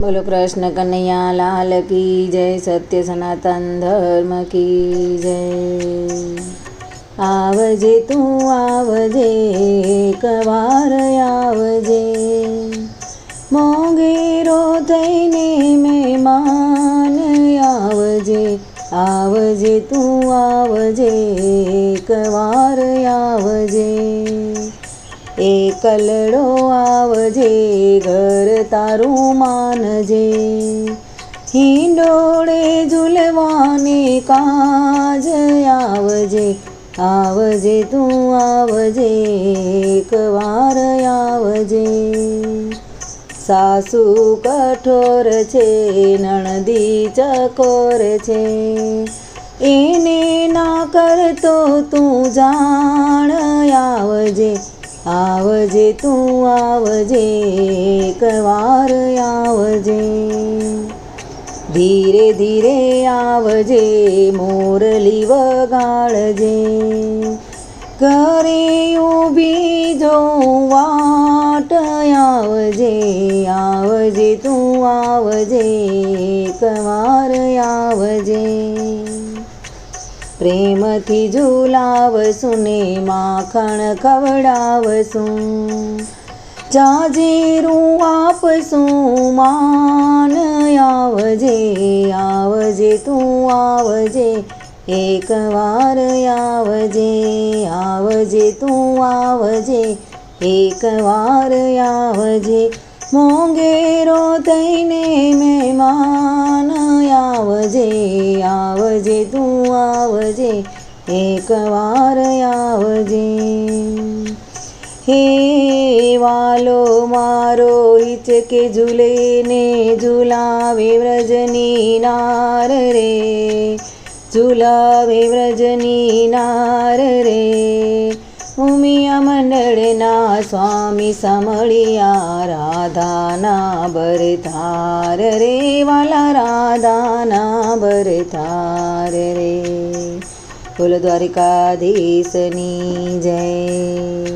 बोलो कृष्ण कन्हैया लाल की जय। सत्य सनातन धर्म की जय। आवजे तू आवजे एक વાર आवजे, मोंघेरो थईने मेहमान आवजे। आवजे तू आवजे एक વાર आवजे, एकलड़ो आवजे घर तारू मानजे। हिंडोळे झूलवाने काज आवजे। आवजे तू आवजे एक વાર आवजे। सासू कठोर छे नणदी चकोर छे, एने ना करतो तू जाण आवजे। आवजे तू आवजे एक વાર आवजे। धीरे धीरे आवजे मोरली वगाड़जे, घरे ऊभी जो वाट आवजे। आवजे तू आवजे एक વાર आवजे। प्रेमथी झूलावसुं ने माखण खवडावसुं, जाजीरूं आपसुं मान आवजे। आवजे तू आवजे एक વાર आवजे। आवजे तू आवजे एक વાર आवजे, मोंघेरो थईने मेहमान आवजे। आवजे तू आवजे एक વાર आवजे। हे वालो मारो हिचके झूले ने झूलावे व्रजनी नार रे। झूलावे व्रजनी नार रे, उमिया मंडळना स्वामी समळिया राधाना भरतार रे। वाला राधाना भरतार रे। बोलो द्वारिकाधीशनी जय।